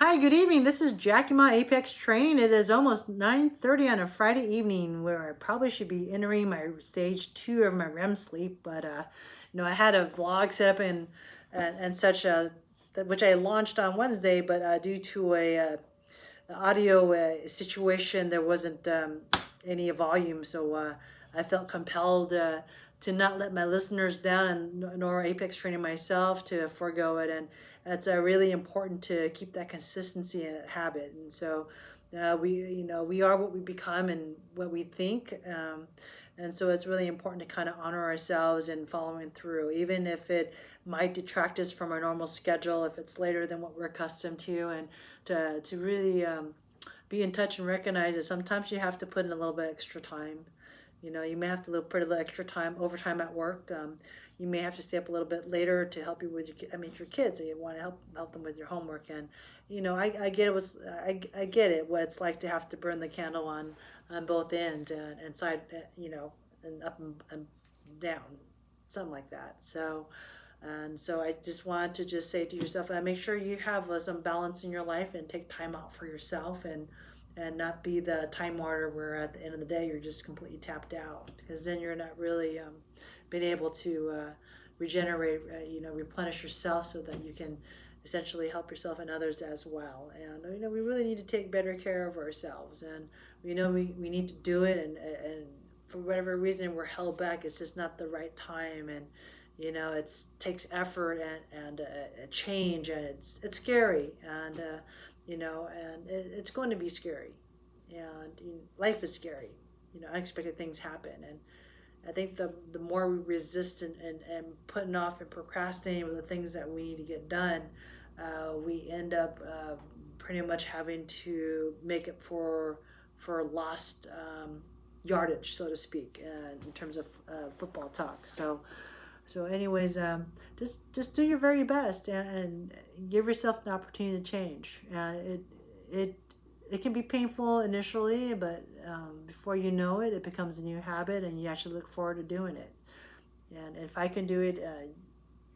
Hi, good evening. This is Jackie Apex Training. It is almost 9:30 on a Friday evening where I probably should be entering my stage 2 of my REM sleep, but I had a vlog set up and such which I launched on Wednesday, but due to a audio situation, there wasn't any volume, so I felt compelled to not let my listeners down, and nor Apex Training myself to forego it. And it's really important to keep that consistency and that habit. And so we are what we become and what we think. And so it's really important to kind of honor ourselves and following through, even if it might detract us from our normal schedule, if it's later than what we're accustomed to, and to really be in touch and recognize that sometimes you have to put in a little bit extra time. You may have to put a little extra time, overtime at work. You may have to stay up a little bit later to help you with your kids. So you want to help them with your homework. And I get I get it what it's like to have to burn the candle on both ends and side, and up and down, something like that. So I just want to just say to yourself, make sure you have some balance in your life and take time out for yourself, and not be the time martyr where at the end of the day you're just completely tapped out, because then you're not really being able to regenerate, replenish yourself so that you can essentially help yourself and others as well. And we really need to take better care of ourselves, and we need to do it, and for whatever reason we're held back. It's just not the right time, and it takes effort and a change, and it's scary, and it's going to be scary, and life is scary. Unexpected things happen, and I think the more we resist and putting off and procrastinating with the things that we need to get done, we end up pretty much having to make it for lost yardage, so to speak, in terms of football talk. So anyways, just do your very best, and give yourself the opportunity to change. It can be painful initially, but before you know it, it becomes a new habit, and you actually look forward to doing it. And if I can do it,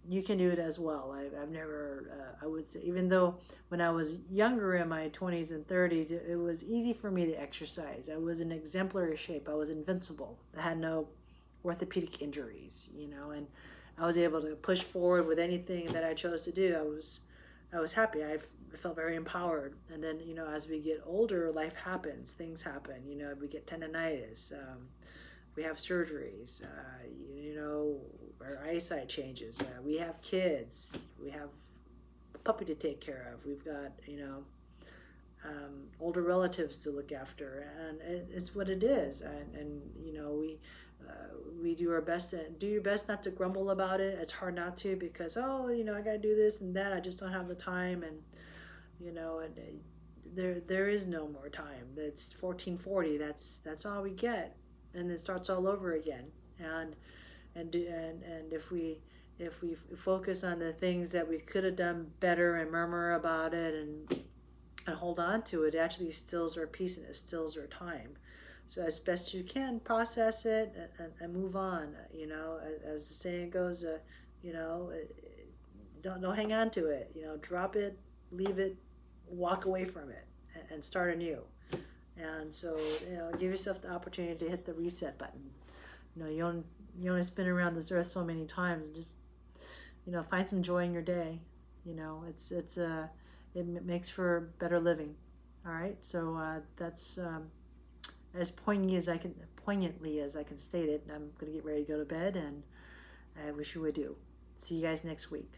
you can do it as well. I've never, I would say, even though when I was younger in my 20s and 30s, it was easy for me to exercise. I was in exemplary shape. I was invincible. I had no orthopedic injuries, and I was able to push forward with anything that I chose to do. I was happy. I felt very empowered. And then, as we get older, life happens, things happen. We get tendonitis, we have surgeries, our eyesight changes, we have kids, we have a puppy to take care of, we've got, older relatives to look after, and it's what it is. And we do our best, to do your best not to grumble about it. It's hard not to, because I gotta do this and that, I just don't have the time. And there is no more time. It's 1440. That's all we get, and it starts all over again. And if we focus on the things that we could have done better and murmur about it and hold on to it, actually steals our peace, and it steals our time. So as best you can, process it and move on. As the saying goes, don't hang on to it. Drop it, leave it, walk away from it, and start anew. And so give yourself the opportunity to hit the reset button. You only spin around this earth so many times, and just find some joy in your day. It makes for better living. All right, so that's as poignantly as I can state it. I'm going to get ready to go to bed, and I wish you would do. See you guys next week.